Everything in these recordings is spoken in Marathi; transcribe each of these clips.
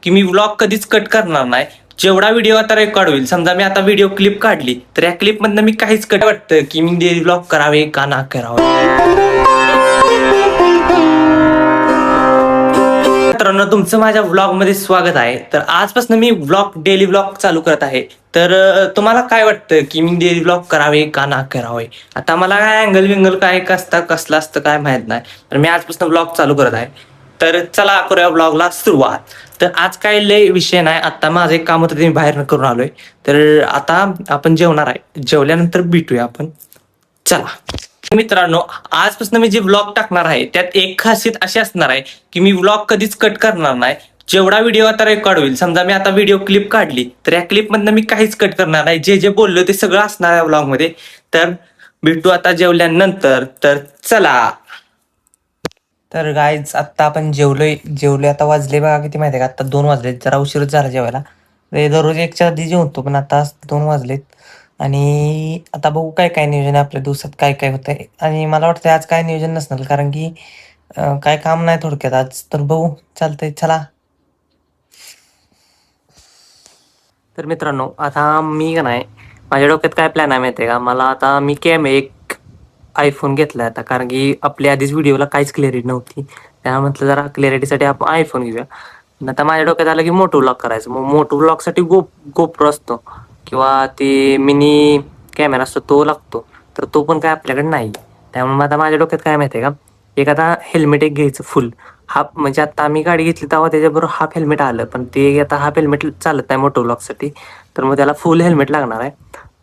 की मी व्लॉग कधीच कट करणार नाही. जेवढा व्हिडिओ आता रेकॉर्ड होईल, समजा मी आता व्हिडिओ क्लिप काढली तर या क्लिप मधनं मी काहीच कट वाटतं की मी डेली व्लॉग करावे का ना करावे. मित्रांनो, तुमचं माझ्या व्लॉग मध्ये स्वागत आहे. तर आजपासून मी डेली व्लॉग चालू करत आहे. तर तुम्हाला काय वाटतं की मी डेली व्लॉग करावे का ना करावे. आता मला काय अँगल काय कसलं असतं काय माहित नाही. तर मी आजपासून व्लॉग चालू करत आहे. तर चला करूया व्लॉगला सुरुवात. तर आज काय लय विषय नाही. आता माझं एक काम होतं ते मी बाहेर करून आलोय. तर आता आपण जेवणार आहे. जेवल्यानंतर भेटूया आपण. चला मित्रांनो, आजपासून मी जे व्लॉग टाकणार आहे त्यात एक खासियत अशी असणार आहे की मी व्लॉग कधीच कट करणार नाही. जेवढा व्हिडिओ आता रेकॉर्ड होईल, समजा मी आता व्हिडिओ क्लिप काढली तर या क्लिप मधनं मी काहीच कट करणार नाही. जे जे बोललो ते सगळं असणार आहे व्लॉग मध्ये. तर भेटू आता जेवल्यानंतर. तर चला. तर गाईज आत्ता आपण जेवलोय आता वाजले बघा किती माहिती आहे का, आता 2 वाजले. जरा उशीरच झाला जेवायला. दररोज 1च्या आधी जेवतो पण आता 2 वाजलेत. आणि आता बघू काय काय नियोजन आहे आपल्या दिवसात काय काय होतंय. आणि मला वाटतं आज काय नियोजन नसणार कारण की काय काम नाही थोडक्यात आज. तर बघू, चालतंय चला. तर मित्रांनो, आता मी का नाही, माझ्या डोक्यात काय प्लॅन आहे माहिती आहे का. मला आता मी एक आयफोन घेतलाय आता, कारण की आपल्या आधीच व्हिडिओला काहीच क्लॅरिटी नव्हती. त्यामुळे म्हटलं जरा क्लॅरिटीसाठी आपण आयफोन घेऊया. पण आता माझ्या डोक्यात आलं की मोटो व्लॉग करायचं. मग मोटो व्लॉगसाठी गोप्रो असतो किंवा ते मिनी कॅमेरा असतो तो लागतो. तर तो पण काय आपल्याकडे नाही. त्यामुळे आता माझ्या डोक्यात काय माहिती आहे का, एक आता हेल्मेट घ्यायचं फुल हाफ. म्हणजे आता आम्ही गाडी घेतली तेव्हा त्याच्याबरोबर हाफ हेल्मेट आलं, पण ते आता हाफ हेल्मेट चालत नाही मोटो व्लॉगसाठी. तर मग त्याला फुल हेल्मेट लागणार आहे.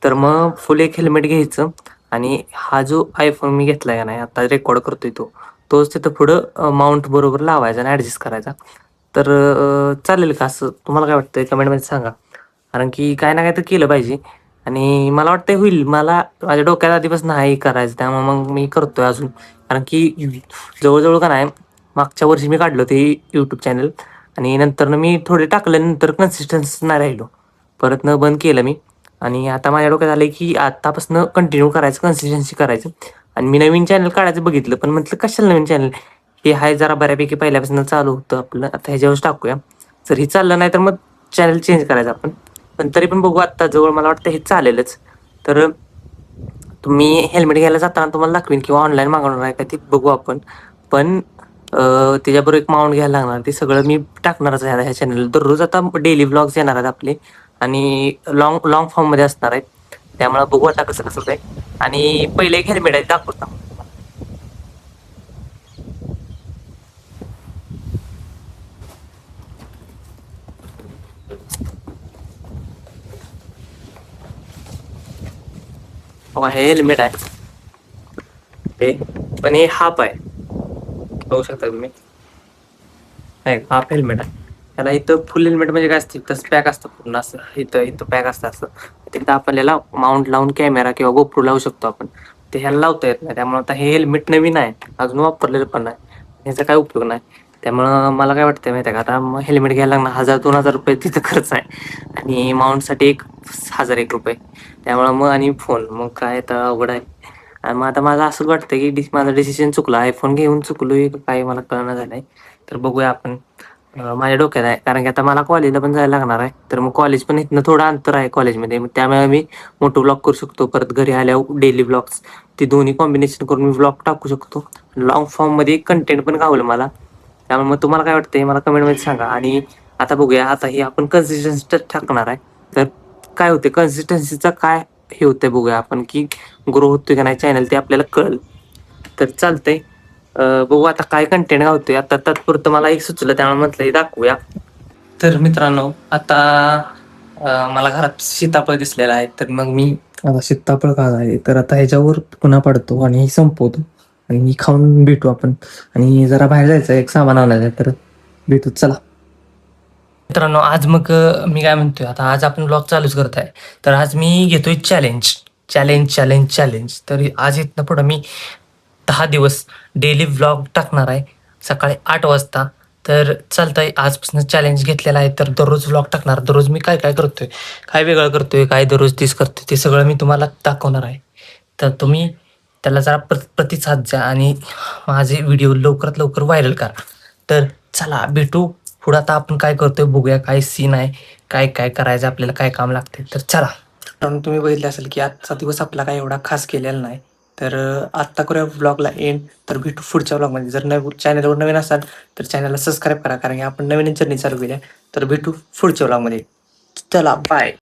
तर मग फुल एक हेल्मेट घ्यायचं. आणि हा जो आयफोन मी घेतलाय का नाही आता रेकॉर्ड करतोय तोच तिथं पुढं माउंट बरोबर लावायचा आणि ॲडजस्ट करायचा. तर चालेल का असं? तुम्हाला काय वाटतं कमेंटमध्ये सांगा. कारण की काय ना काय तर केलं पाहिजे. आणि मला वाटतं होईल. मला माझ्या डोक्यात आधीपासून नाही करायचं, त्यामुळे मग मी करतोय अजून. कारण की जवळजवळ का नाही, मागच्या वर्षी मी काढलं ते यूट्यूब चॅनल. आणि नंतर मी थोडे टाकल्यानंतर कन्सिस्टन्सी नाही राहिलो. परत बंद केलं मी. आणि आता माझ्या डोक्यात आलं की आतापासून कंटिन्यू करायचं, कन्सिस्टन्सी करायचं. आणि मी नवीन चॅनल काढायचं बघितलं, पण म्हटलं कशाला नवीन चॅनल, हे आहे जरा बऱ्यापैकी पहिल्यापासून चालू होतं आपलं, आता ह्याच्यावरच टाकूया. जर हे चाललं नाही तर मग चॅनल चेंज करायचं आपण. पण तरी पण बघू, आत्ता जवळ मला वाटतं हे चालेलच. तर तुम्ही हेल्मेट घ्यायला जाताना तुम्हाला दाखवीन किंवा ऑनलाईन मागवणार आहे का ते बघू आपण. पण त्याच्याबरोबर एक माउंट घ्यायला लागणार. ते सगळं मी टाकणारच आहे ह्या चॅनलला. दररोज आता डेली व्लॉग्स येणार आहेत आपले आणि लॉंग फॉर्ममध्ये असणार आहेत. त्यामुळे बघू आता कसं कसं होतंय. आणि पहिले एक हेल्मेट आहे दाखवता. हे हेल्मेट आहे हे, पण हे हाफ आहे, बघू शकता तुम्ही. हाफ हेल्मेट आहे. त्याला इथं फुल हेल्मेट म्हणजे काय असतं, तसं पॅक असतं पूर्ण असं. इथं इथं पॅक असतं असं. तिथं आपल्याला माउंट लावून कॅमेरा किंवा गोप्रो लावू शकतो आपण. ते ह्याला लावता येत नाही. त्यामुळे आता हे हेल्मेट नवीन आहे, अजून वापरलेलं पण नाही. ह्याचा काय उपयोग नाही. त्यामुळं मला काय वाटतं माहिती आहे का, आता हेल्मेट घ्यायला लागणार 1000-2000 रुपये तिथं खर्च आहे. आणि माउंटसाठी 1001 रुपये. त्यामुळं मग आणि फोन, मग काय आता अवघड आहे. आणि मग आता माझं असं वाटतं की माझं डिसिजन चुकला, आयफोन घेऊन चुकलोय काय मला कळणं झालंय. तर बघूया आपण. माझ्या डोक्यात आहे कारण की आता मला कॉलेजला पण जायला लागणार आहे. तर मग कॉलेज पण इथनं थोडं अंतर आहे कॉलेजमध्ये. मग त्यामुळे मी मोठं व्लॉग करू शकतो. परत घरी आल्यावर डेली व्लॉग्स, ते दोन्ही कॉम्बिनेशन करून मी व्लॉग टाकू शकतो. लॉंग फॉर्ममध्ये कंटेंट पण गावलं मला. त्यामुळे मग तुम्हाला काय वाटतंय मला कमेंटमध्ये सांगा. आणि आता बघूया, आता हे आपण कन्सिस्टन्सी टाकणार आहे. तर काय होते कन्सिस्टन्सीचा काय हे होतंय बघूया आपण, की ग्रो होतोय का नाही चॅनल ते आपल्याला कळेल. तर चालतंय. बघू आता काय कंटेंट गावतोय. आता तात्पुरतं मला एक सुचलं त्यामुळे म्हटलं हे दाखवूया. तर मित्रांनो, आता मला घरात सीताफळ दिसलेला आहे. तर मग मी आता सीताफळ खात आहे. तर आता ह्याच्यावर पुन्हा पडतो आणि संपवतो आणि खाऊन भेटू आपण. आणि जरा बाहेर जायचं, एक सामान आणायचं आहे. तर भेटू, चला मित्रांनो. आज मग मी काय म्हणतोय, आता आज आपण ब्लॉग चालूच करत आहे. तर आज मी घेतोय चॅलेंज चॅलेंज चॅलेंज चॅलेंज. तर आज इथनं पुढं मी 10 दिवस डेली व्लॉग टाकणार आहे सकाळी 8 वाजता. तर चालतंय, आजपासून चॅलेंज घेतलेला आहे. तर दररोज व्लॉग टाकणार. दररोज मी काय काय करतोय, काय वेगळं करतोय, काय दररोज तीच करतोय, ते सगळं मी तुम्हाला दाखवणार आहे. तर तुम्ही त्याला जरा प्रतिसाद द्या आणि माझे व्हिडिओ लवकरात लवकर व्हायरल करा. तर चला भेटू पुढं आता आपण काय करतोय बघूया, काय सीन आहे, काय काय करायचं आपल्याला, काय काम लागते. तर चला. कारण तुम्ही बघितले असेल की आजचा दिवस आपला काय एवढा खास केलेला नाही. तर आत्ता करूया व्लॉगला एंड. तर भेटू पुढच्या व्लॉगमध्ये. जर चॅनलवर नवीन असाल तर चॅनलला सबस्क्राईब करा, कारण की आपण नवीन जर्नी चालू केली आहे. तर भेटू पुढच्या व्लॉगमध्ये. चला बाय.